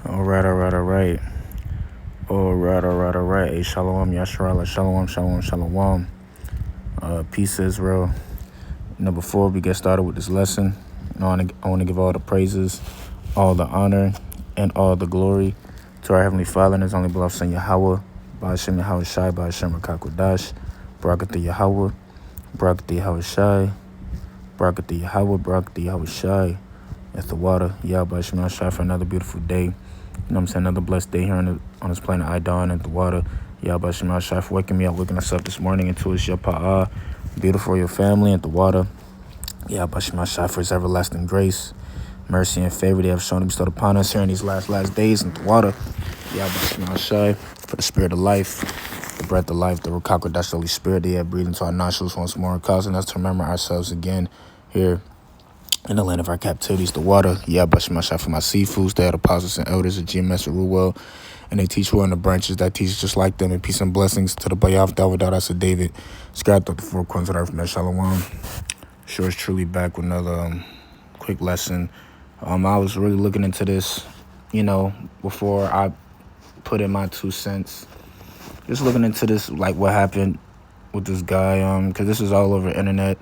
Alright. Alright. Hey, shalom, Yasharala, shalom. Peace, Israel. Before we get started with this lesson, I want to give all the praises, all the honor, and all the glory to our Heavenly Father and His only beloved Son, Yahweh, Ba'ashem Yahweh Shai, Ba'ashem Rakakodash, Barakatah Yahweh, Barakatah Yahweh Shai, Barakatah Yahweh Shai, at the water, Ba'ashem Yahweh Shai, for another beautiful day. Another blessed day here on this planet Idon at the water. Ba'ashem Yahweh Shai for waking us up this morning into His Yapa'ah. Beautiful your family at the water. Ba'ashem Yahweh Shai for His everlasting grace, mercy, and favor they have shown and bestowed upon us here in these last days in the water. Ba'ashem Yahweh Shai for the spirit of life, the breath of life, the Rakakodash, the Holy Spirit they have breathed into our nostrils once more, causing us to remember ourselves again here in the land of our captivities, the water. Ba'ashem Yahweh Shai for my seafoods, they are the apostles and elders of GMS and Ruwell, and they teach well in the branches that teach just like them, and peace and blessings to the Bayav David David, scrapped up the four corners of the earth from their Shalom. Sure is truly back with another quick lesson. I was really looking into this, before I put in my 2 cents. Just looking into this, like what happened with this guy, because this is all over the internet.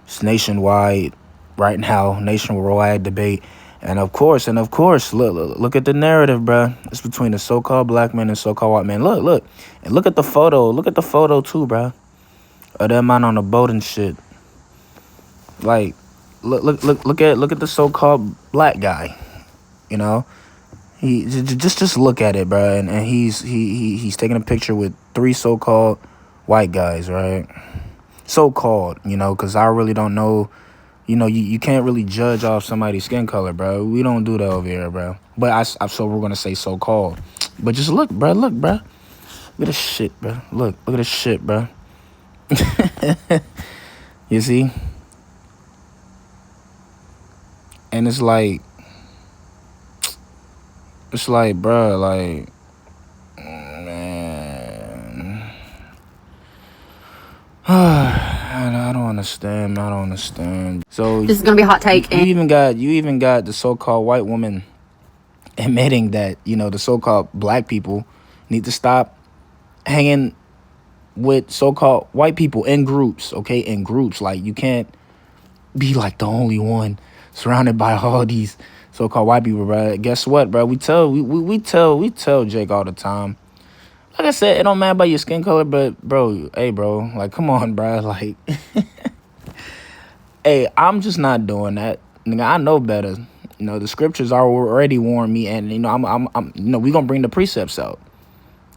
It's nationwide right now, nationwide debate. And of course, look at the narrative, bruh. It's between the so-called black man and so-called white man. Look. And look at the photo. Look at the photo too, bruh. Of that man on the boat and shit. Like, look at the so-called black guy. He just look at it, bruh. And he's taking a picture with 3 so-called white guys, right? So-called, because I really don't know. You can't really judge off somebody's skin color, bro. We don't do that over here, bro. But so we're gonna say so-called. But just look, bro. Look at this shit, bro. Look at this shit, bro. You see? And it's like, bro, like, man. I don't understand. So this is gonna be a hot take. You even got the so-called white woman admitting that the so-called black people need to stop hanging with so-called white people in groups. Okay, in groups. Like, you can't be like the only one surrounded by all these so-called white people, bro. Guess what, bro? We tell Jake all the time. Like I said, it don't matter about your skin color, but bro, like, come on, bro, like, hey, I'm just not doing that. Nigga, I know better. The scriptures already warned me, and I'm we gonna bring the precepts out.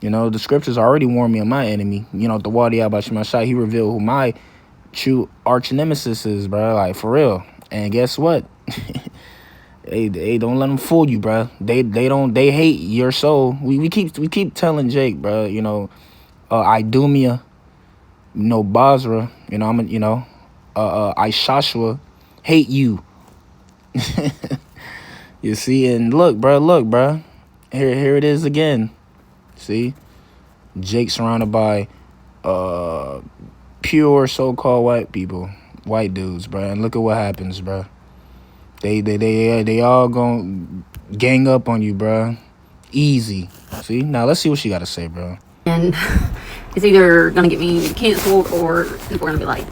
The scriptures already warned me of my enemy. The Wadi Ba'ashem Yahweh Shai, he revealed who my true arch nemesis is, bro. Like, for real. And guess what? Hey, don't let them fool you, bro. They hate your soul. We keep telling Jake, bro. Idumea, Basra. Ishashua hate you. You see, and look, bro. Here it is again. See, Jake surrounded by pure so-called white people, white dudes, bro. And look at what happens, bro. They all gonna gang up on you, bro. Easy. See? Now let's see what she got to say, bro. And it's either gonna get me canceled or people are gonna be like,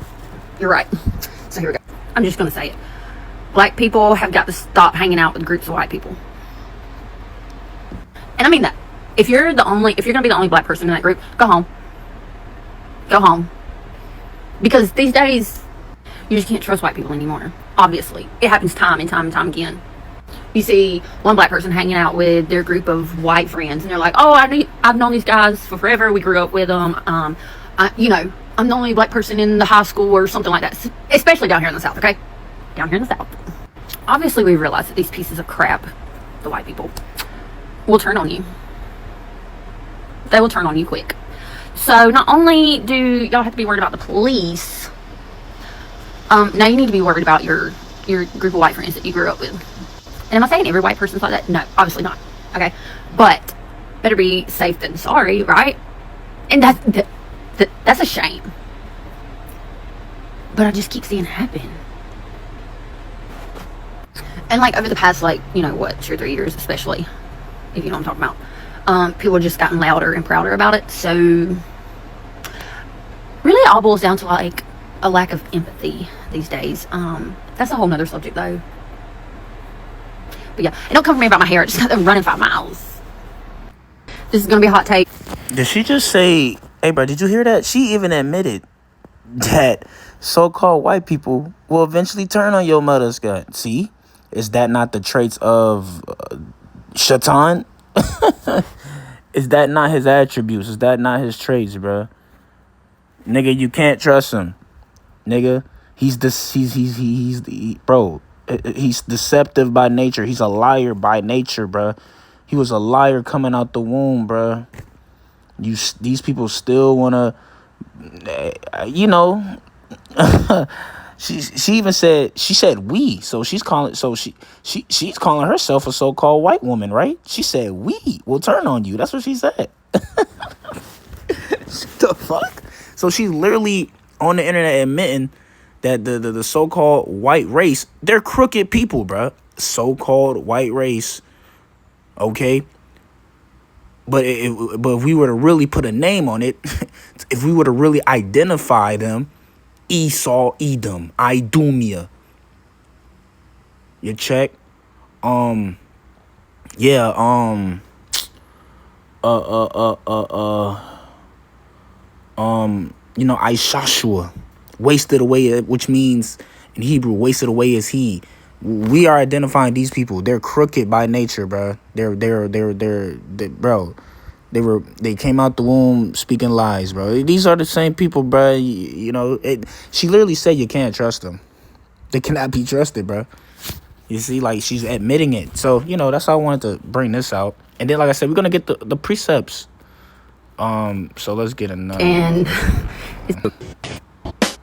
"You're right." So here we go. I'm just gonna say it. Black people have got to stop hanging out with groups of white people. And I mean that. If you're gonna be the only black person in that group, go home. Go home. Because these days, you just can't trust white people anymore. Obviously. It happens time and time again. You see one black person hanging out with their group of white friends, and they're like, "Oh, I've known these guys for forever. We grew up with them. I'm the only black person in the high school," or something like that. Especially down here in the South, okay? Down here in the South. Obviously, we realize that these pieces of crap, the white people, will turn on you. They will turn on you quick. So not only do y'all have to be worried about the police, now you need to be worried about your group of white friends that you grew up with. And am I saying every white person's like that? No, obviously not. Okay, but better be safe than sorry, right? And that's a shame. But I just keep seeing it happen. And like over the past, like, you know, what, 2 or 3 years, especially, if you know what I'm talking about, people have just gotten louder and prouder about it. So really it all boils down to like a lack of empathy these days. That's a whole nother subject though. But yeah, and don't come for me about my hair. I just got them running 5 miles. This is gonna be a hot take. Did she just say, hey, bro, did you hear that? She even admitted that so-called white people will eventually turn on your mother's gun. See? Is that not the traits of Shaitan? Is that not his attributes? Is that not his traits, bro? Nigga, you can't trust him. Nigga, he's deceptive by nature. He's a liar by nature, bro. He was a liar coming out the womb, bro. These people still wanna, you know. She even said, she said we, so she's calling herself a so-called white woman, right? She said we will turn on you. That's what she said. The fuck? So she's literally on the internet admitting that the so-called white race, they're crooked people, bro. So-called white race, okay? But if we were to really put a name on it, if we were to really identify them, Esau, Edom, Idumea. You check? You know, Ishashua, wasted away, which means in Hebrew, wasted away is he. We are identifying these people. They're crooked by nature, bro. They came out the womb speaking lies, bro. These are the same people, bro. You know, she literally said you can't trust them. They cannot be trusted, bro. You see, like, she's admitting it. So, you know, that's how I wanted to bring this out. And then, like I said, we're going to get the precepts. So let's get another. And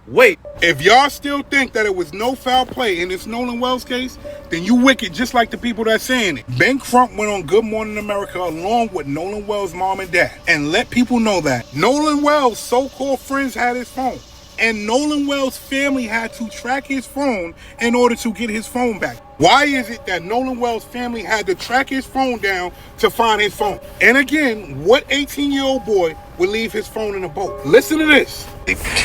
wait, if y'all still think that it was no foul play in this Nolan Wells case, then you wicked just like the people that's saying it. Ben Crump went on Good Morning America along with Nolan Wells' mom and dad and let people know that Nolan Wells' so-called friends had his phone. And Nolan Wells' family had to track his phone in order to get his phone back. Why is it that Nolan Wells' family had to track his phone down to find his phone? And again, what 18-year-old boy would leave his phone in a boat? Listen to this.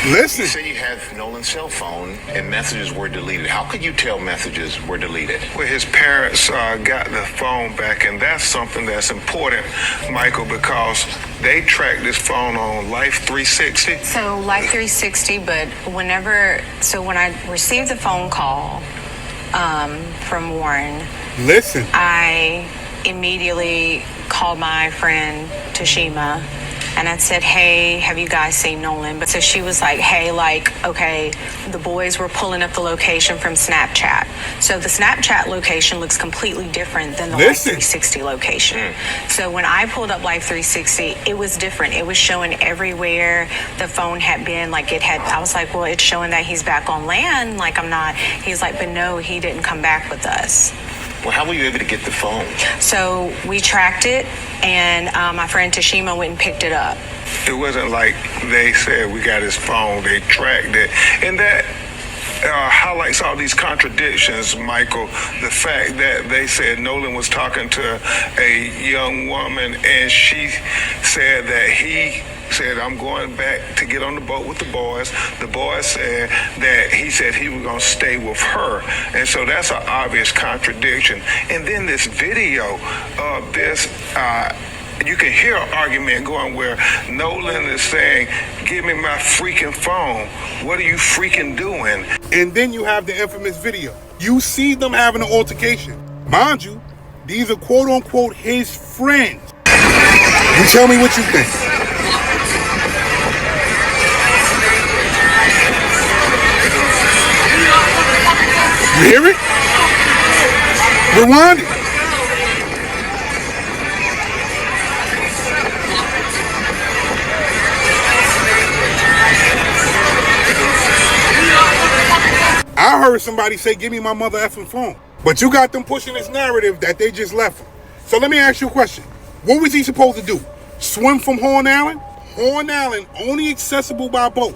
Listen. You say you had Nolan's cell phone and messages were deleted. How could you tell messages were deleted? Well, his parents got the phone back, and that's something that's important, Michael, because they tracked this phone on Life 360. So Life 360, but when I received the phone call from Warren, Listen. I immediately called my friend Tashima and I said, hey, have you guys seen Nolan? But so she was like, hey, okay, the boys were pulling up the location from Snapchat. So the Snapchat location looks completely different than the Life 360 location. So when I pulled up Life 360, it was different. It was showing everywhere the phone had been. I was like, well, it's showing that he's back on land. He's like, but no, he didn't come back with us. Well, how were you able to get the phone? So we tracked it, and my friend Tashima went and picked it up. It wasn't like they said we got his phone, they tracked it. And that highlights all these contradictions, Michael. The fact that they said Nolan was talking to a young woman and she said that he said, I'm going back to get on the boat with the boys. The boys said that he said he was going to stay with her. And so that's an obvious contradiction. And then this video of this, you can hear an argument going where Nolan is saying, give me my freaking phone. What are you freaking doing? And then you have the infamous video. You see them having an altercation. Mind you, these are quote unquote his friends. You tell me what you think. You hear it? Rewind it. I heard somebody say, give me my mother effing phone. But you got them pushing this narrative that they just left him. So let me ask you a question. What was he supposed to do? Swim from Horn Island? Horn Island, only accessible by boat,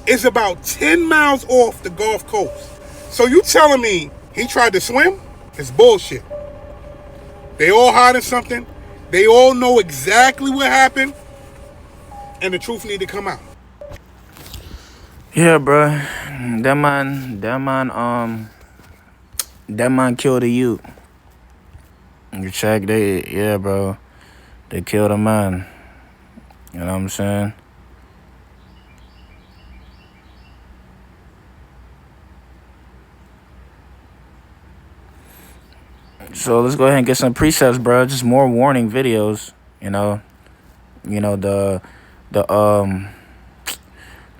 is about 10 miles off the Gulf Coast. So you telling me he tried to swim? It's bullshit. They all hiding something. They all know exactly what happened. And the truth need to come out. Yeah, bro. That man killed a youth. You check, bro. They killed a man. You know what I'm saying? So let's go ahead and get some precepts, bro. Just more warning videos. The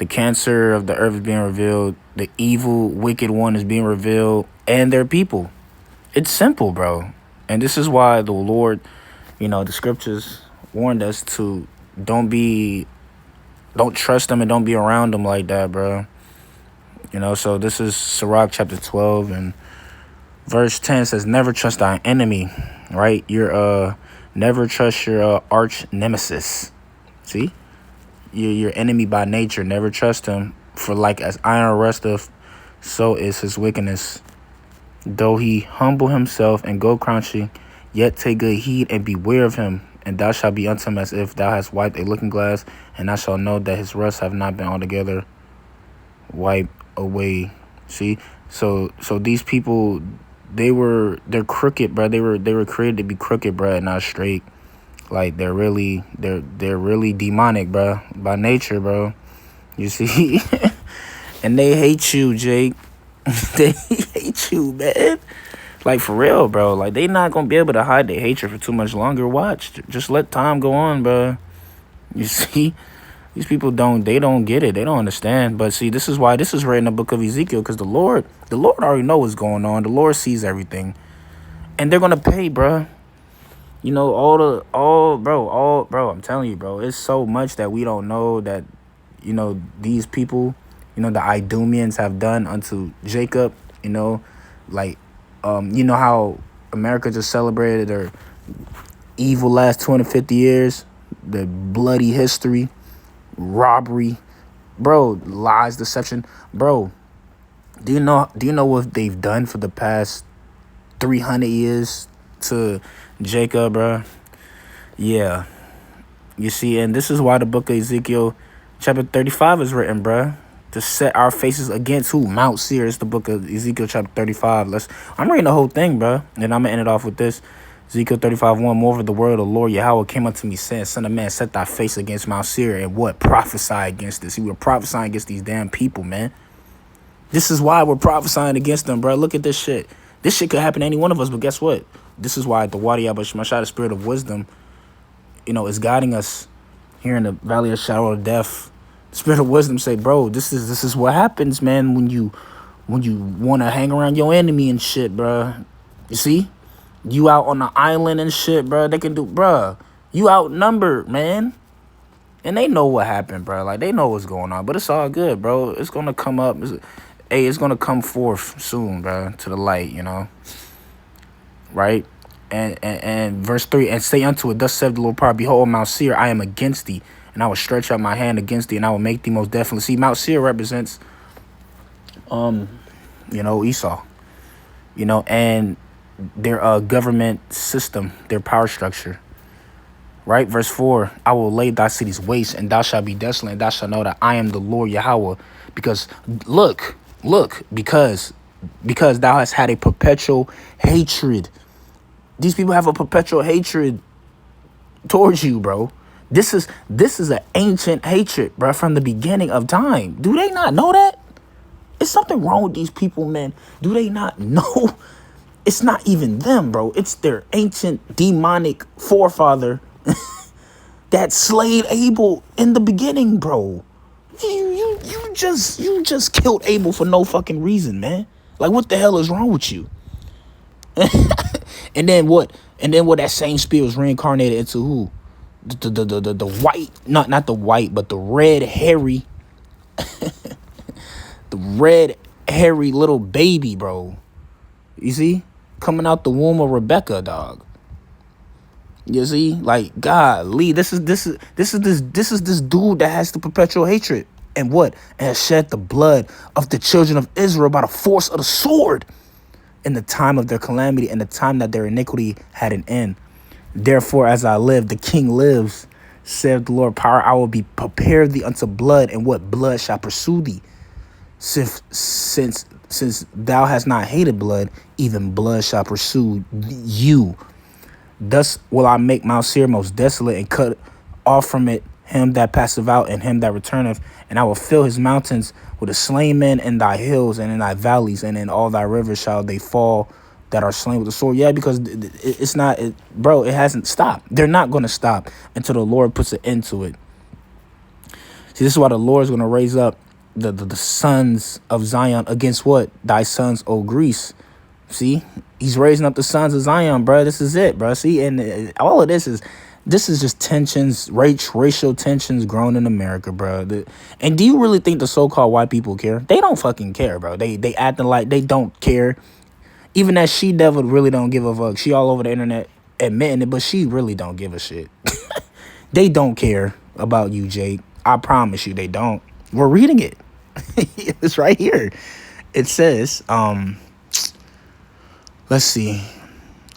cancer of the earth is being revealed. The evil, wicked one is being revealed, and their people. It's simple, bro. And this is why the Lord, the scriptures warned us to don't trust them and don't be around them like that, bro. So this is Sirach chapter 12 and verse 10 says, never trust thy enemy, right? Never trust your arch nemesis. See? Your enemy by nature, never trust him. For like as iron rusteth, so is his wickedness. Though he humble himself and go crouching, yet take good heed and beware of him. And thou shalt be unto him as if thou hast wiped a looking glass, and thou shalt know that his rust have not been altogether wiped away. See? So these people, they're crooked, bro. They were created to be crooked, bro, and not straight. Like they're really demonic, bro, by nature, bro. You see? And they hate you, Jake. They hate you, man. Like for real, bro. Like they not gonna be able to hide their hatred for too much longer. Watch. Just let time go on, bro. You see? These people don't get it. They don't understand. But see, this is why this is right in the book of Ezekiel, because the Lord already knows what's going on. The Lord sees everything. And they're gonna pay, bro. Bro, I'm telling you, bro, it's so much that we don't know that, these people, the Idumeans have done unto Jacob, like, how America just celebrated their evil last 250 years, the bloody history, robbery, bro, lies, deception, bro. Do you know what they've done for the past 300 years to Jacob, bro? Yeah. You see, and this is why the book of Ezekiel chapter 35 is written, bro. To set our faces against who? Mount Seir. It's the book of Ezekiel chapter 35. I'm reading the whole thing, bro. And I'm going to end it off with this. Ezekiel 35:1. Moreover, the word of the Lord Yahweh came unto me, saying, Son of man, set thy face against Mount Seir. And what? Prophesy against this. He was prophesying against these damn people, man. This is why we're prophesying against them, bro. Look at this shit. This shit could happen to any one of us, but guess what? This is why the Wadi Abba Shemashah, the spirit of wisdom, is guiding us here in the valley of shadow of death. The spirit of wisdom say, bro, this is what happens, man, when you want to hang around your enemy and shit, bro. You see? You out on the island and shit, bro. They can do, bro. You outnumbered, man. And they know what happened, bro. Like, they know what's going on. But it's all good, bro. It's going to come up. It's going to come forth soon, bro, to the light, Right? And verse 3, and say unto it, thus saith the Lord power, behold, Mount Seir, I am against thee, and I will stretch out my hand against thee, and I will make thee most definitely. See, Mount Seir represents, Esau, and their government system, their power structure. Right? Verse 4, I will lay thy cities waste, and thou shalt be desolate, and thou shalt know that I am the Lord Yahweh. Because, because thou hast had a perpetual hatred. These people have a perpetual hatred towards you, bro. This is an ancient hatred, bro, from the beginning of time. Do they not know that? Is something wrong with these people, man? Do they not know? It's not even them, bro. It's their ancient demonic forefather that slayed Abel in the beginning, bro. You just killed Abel for no fucking reason, man. Like, what the hell is wrong with you? And then what? And then what? That same spirit was reincarnated into who? The white, not the white, but the red hairy, the red hairy little baby, bro. You see, coming out the womb of Rebecca, dog. You see, like, golly, this is this dude that has the perpetual hatred, and what? And has shed the blood of the children of Israel by the force of the sword. in the time of their calamity and the time that their iniquity had an end. Therefore, as I live, the king lives, saith the Lord power, I will be prepared thee unto blood, and what blood shall pursue thee? Since thou hast not hated blood, even blood shall pursue you. Thus will I make Mount Seir most desolate, and cut off from it him that passeth out, and him that returneth, and I will fill his mountains with the slain men in thy hills and in thy valleys, and in all thy rivers shall they fall that are slain with the sword. Yeah, because it's not, bro, it hasn't stopped. They're not going to stop until the Lord puts an end to it. See, this is why the Lord is going to raise up the sons of Zion against what? Thy sons, O Greece. See, he's raising up the sons of Zion, bro. This is it, bro. See, and all of this is just tensions, racial tensions grown in America, bro. And do you really think the so-called white people care? They don't fucking care, bro. They acting like they don't care. Even that she-devil really don't give a fuck. She all over the internet admitting it, but she really don't give a shit. They don't care about you, Jake. I promise you they don't. We're reading it. It's right here. It says, let's see.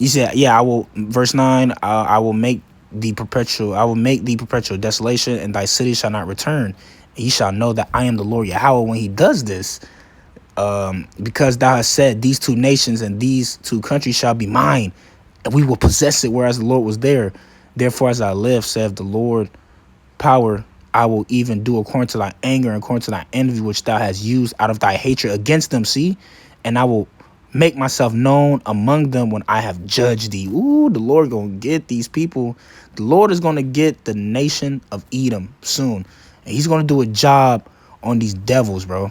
You said, yeah, I will, verse 9, I will make thee perpetual desolation, and thy city shall not return. And ye shall know that I am the Lord Yahweh when he does this. Because thou hast said, these two nations and these two countries shall be mine, and we will possess it, whereas the Lord was there. Therefore, as I live, saith the Lord power, I will even do according to thy anger and according to thy envy, which thou hast used out of thy hatred against them. See, and I will make myself known among them when I have judged thee. Ooh, the Lord gonna get these people. The Lord is gonna get the nation of Edom soon, and he's gonna do a job on these devils, bro.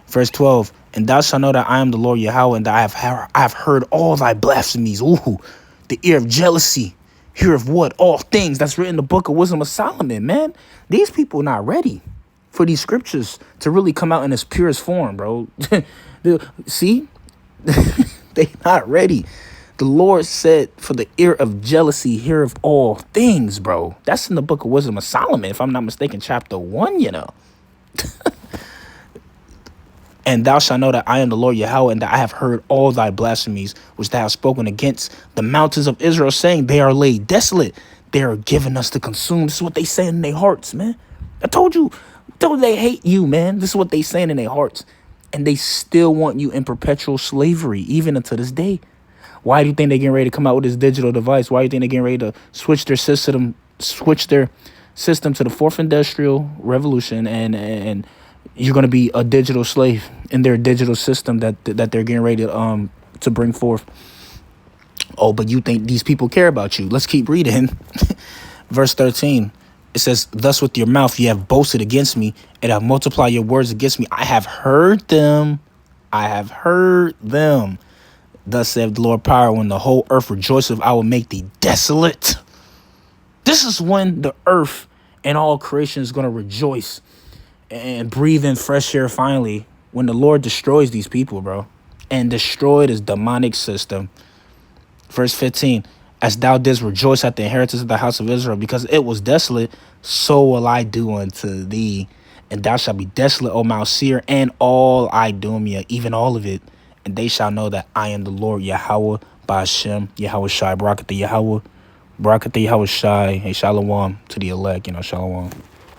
Verse 12, and thou shalt know that I am the Lord Yahweh, and that I have heard all thy blasphemies. Ooh, the ear of jealousy. Hear of what? All things. That's written in the book of Wisdom of Solomon, man. These people not ready for these scriptures to really come out in its purest form, bro. See? They not ready. The Lord said, for the ear of jealousy, hear of all things, bro. That's in the book of Wisdom of Solomon, if I'm not mistaken, chapter 1, you know. And thou shalt know that I am the Lord Yahweh, and that I have heard all thy blasphemies, which thou hast spoken against the mountains of Israel, saying, they are laid desolate. They are given us to consume. This is what they say in their hearts, man. I told you they hate you, man. This is what they saying in their hearts. And they still want you in perpetual slavery, even until this day. Why do you think they're getting ready to come out with this digital device? Why do you think they're getting ready to switch their system to the fourth industrial revolution, and you're going to be a digital slave in their digital system that they're getting ready to bring forth? Oh, but you think these people care about you. Let's keep reading. Verse 13. It says, thus with your mouth you have boasted against me, and have multiplied your words against me. I have heard them. I have heard them. Thus saith the Lord power, when the whole earth rejoiceth, I will make thee desolate. This is when the earth and all creation is going to rejoice and breathe in fresh air finally, when the Lord destroys these people, bro, and destroy this demonic system. Verse 15, as thou didst rejoice at the inheritance of the house of Israel, because it was desolate, so will I do unto thee. And thou shalt be desolate, O Mount Seir, and all Idumea, even all of it. And they shall know that I am the Lord Yahweh, Ba'ashem, Yahweh Shai, Barakatha Yahweh, Barakatha Yahweh Shai, hey, Shalom to the elect, shalom.